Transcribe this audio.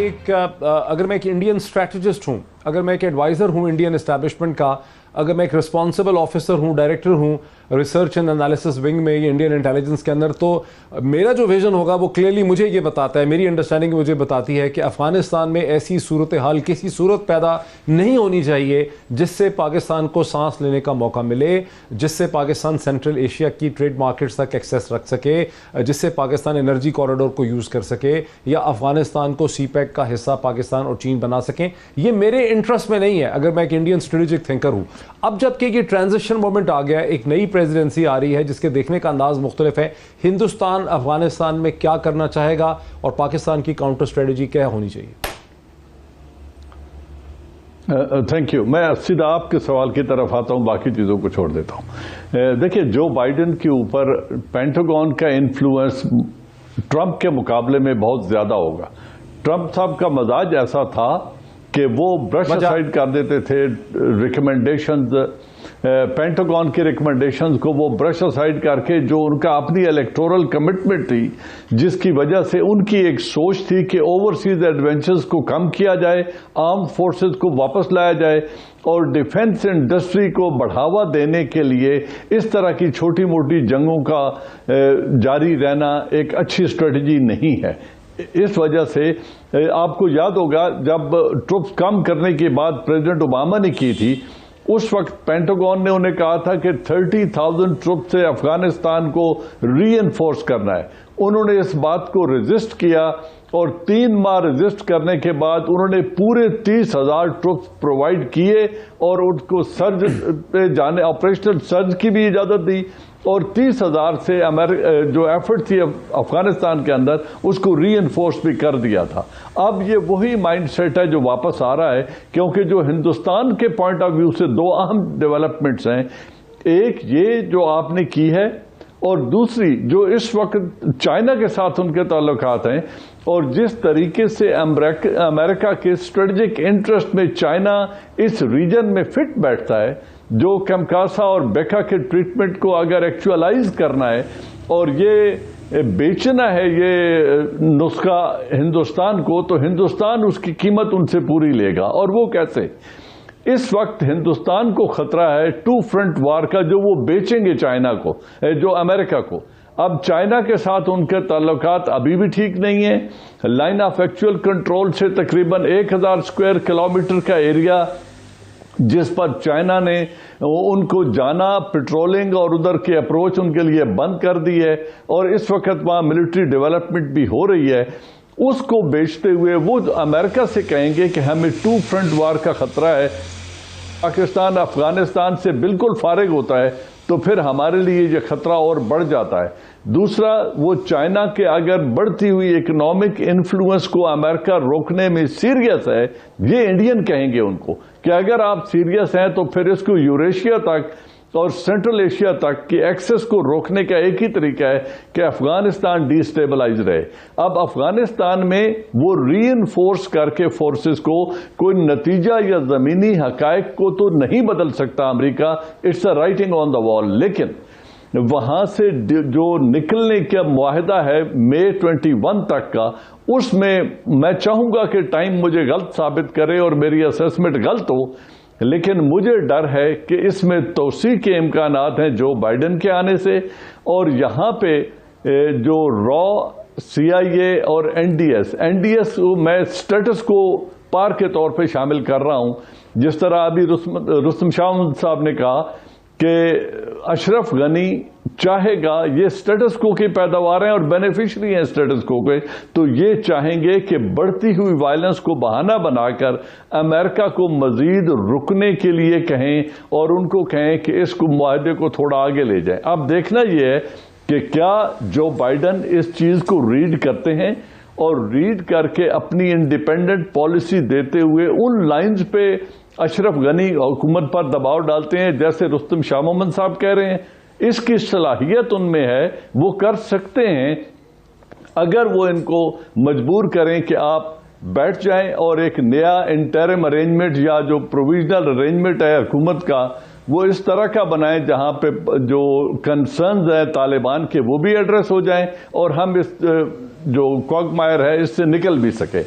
अगर मैं एक इंडियन स्ट्रैटेजिस्ट हूं, अगर मैं एक एडवाइज़र हूं इंडियन एस्टैब्लिशमेंट का, अगर मैं एक रिस्पॉन्सिबल ऑफिसर हूं, डायरेक्टर हूं रिसर्च एंड एनालिसिस विंग में ये इंडियन इंटेलिजेंस के अंदर, तो मेरा जो विजन होगा वो क्लियरली मुझे ये बताता है, मेरी अंडरस्टैंडिंग मुझे बताती है कि अफगानिस्तान में ऐसी सूरत हाल, किसी सूरत पैदा नहीं होनी चाहिए जिससे पाकिस्तान को सांस लेने का मौका मिले, जिससे पाकिस्तान सेंट्रल एशिया की ट्रेड मार्केट्स तक एक्सेस रख सके, जिससे पाकिस्तान एनर्जी कॉरिडोर को यूज़ कर सके, या अफगानिस्तान को सीपैक का हिस्सा पाकिस्तान और चीन बना सकें। ये मेरे इंटरेस्ट में नहीं है अगर मैं एक इंडियन स्ट्रेटेजिक थिंकर हूँ। अब जबकि ये ट्रांजिशन मोमेंट आ गया, एक नई प्रेसिडेंसी आ रही है जिसके देखने का अंदाज मुख्तलिफ है, हिंदुस्तान अफगानिस्तान में क्या करना चाहेगा और पाकिस्तान की काउंटर स्ट्रेटजी क्या होनी चाहिए? Thank you. मैं सीधा आपके सवाल की तरफ आता हूं, बाकी चीजों को छोड़ देता हूं। देखिए, जो बाइडेन के ऊपर पेंटागन का इन्फ्लुएंस ट्रंप के मुकाबले में बहुत ज्यादा होगा। ट्रंप साहब का मजाज ऐसा था कि वो ब्रश असाइड कर देते थे रिकमेंडेशंस, पेंटागन के रिकमेंडेशंस को वो ब्रश असाइड करके, जो उनका अपनी इलेक्टोरल कमिटमेंट थी, जिसकी वजह से उनकी एक सोच थी कि ओवरसीज एडवेंचर्स को कम किया जाए, आर्म फोर्सेस को वापस लाया जाए और डिफेंस इंडस्ट्री को बढ़ावा देने के लिए इस तरह की छोटी मोटी जंगों का जारी रहना एक अच्छी स्ट्रेटजी नहीं है। इस वजह से आपको याद होगा, जब ट्रुप्स कम करने की बात प्रेसिडेंट ओबामा ने की थी, उस वक्त पेंटागन ने उन्हें कहा था कि 30,000 ट्रुप से अफगानिस्तान को रीइंफोर्स करना है। उन्होंने इस बात को रेजिस्ट किया और 3 माह रेजिस्ट करने के बाद उन्होंने पूरे 30,000 ट्रुप्स प्रोवाइड किए और उनको सर्ज पे जाने, ऑपरेशनल सर्ज की भी इजाजत दी और 30,000 से जो एफर्ट थी अफगानिस्तान के अंदर, उसको रीइंफोर्स भी कर दिया था। अब ये वही माइंडसेट है जो वापस आ रहा है, क्योंकि जो हिंदुस्तान के पॉइंट ऑफ व्यू से 2 अहम डेवलपमेंट्स हैं। एक ये जो आपने की है, और दूसरी जो इस वक्त चाइना के साथ उनके ताल्लुकात हैं, और जिस तरीके से अमेरिका के स्ट्रेटेजिक इंटरेस्ट में चाइना इस रीजन में फिट बैठता है, जो कैमकासा और बेका के ट्रीटमेंट को अगर एक्चुअलाइज करना है और ये बेचना है ये नुस्खा हिंदुस्तान को, तो हिंदुस्तान उसकी कीमत उनसे पूरी लेगा। और वो कैसे? इस वक्त हिंदुस्तान को खतरा है 2 फ्रंट वार का, जो वो बेचेंगे चाइना को, जो अमेरिका को। अब चाइना के साथ उनके ताल्लुकात अभी भी ठीक नहीं है। लाइन ऑफ एक्चुअल कंट्रोल से तकरीबन 1000 स्क्वायर किलोमीटर का एरिया जिस पर चाइना ने उनको जाना, पेट्रोलिंग और उधर की अप्रोच उनके लिए बंद कर दी है, और इस वक्त वहां मिलिट्री डेवलपमेंट भी हो रही है, उसको बेचते हुए वो अमेरिका से कहेंगे कि हमें 2 फ्रंट वार का खतरा है, पाकिस्तान अफगानिस्तान से बिल्कुल फारिग होता है तो फिर हमारे लिए ये खतरा और बढ़ जाता है। दूसरा, वो चाइना के अगर बढ़ती हुई इकोनॉमिक इन्फ्लुएंस को अमेरिका रोकने में सीरियस है, ये इंडियन कहेंगे उनको कि अगर आप सीरियस हैं तो फिर इसको यूरेशिया तक और सेंट्रल एशिया तक की एक्सेस को रोकने का एक ही तरीका है कि अफगानिस्तान डिस्टेबलाइज रहे। अब अफगानिस्तान में वो रीइंफोर्स करके फोर्सेस को कोई नतीजा या जमीनी हकायक को तो नहीं बदल सकता America, it's a writing on the wall. लेकिन वहां से जो निकलने का मुआहदा है मई 21 तक का, उसमें मैं चाहूंगा कि टाइम मुझे गलत साबित करे और मेरी असेसमेंट गलत हो, लेकिन मुझे डर है कि इसमें तोसी के इम्कानात हैं जो बाइडेन के आने से। और यहाँ पे जो रॉ, CIA और NDS मैं स्टेटस को पार के तौर पे शामिल कर रहा हूँ। जिस तरह अभी रुस्तम शाह साहब ने कहा कि अशरफ गनी चाहेगा, ये स्टेटस को की पैदावार हैं और बेनिफिशरी हैं स्टेटस को के, तो ये चाहेंगे कि बढ़ती हुई वायलेंस को बहाना बनाकर अमेरिका को मजीद रुकने के लिए कहें और उनको कहें कि इस मुआहदे को थोड़ा आगे ले जाएं। अब देखना ये है कि क्या जो बाइडेन इस चीज को रीड करते हैं और रीड करके अपनी इंडिपेंडेंट पॉलिसी देते हुए उन लाइंस पे अशरफ गनी हुकूमत पर दबाव डालते हैं जैसे रुस्तम शाह मोहम्मद साहब कह रहे हैं। इसकी सलाहियत उनमें है, वो कर सकते हैं अगर वो इनको मजबूर करें कि आप बैठ जाएं और एक नया इंटरिम अरेंजमेंट या जो प्रोविजनल अरेंजमेंट है हुकूमत का, वो इस तरह का बनाएं जहां पे जो कंसर्न्स है तालिबान के वो भी एड्रेस हो जाएं और हम इस जो क्वागमायर है इससे निकल भी सके।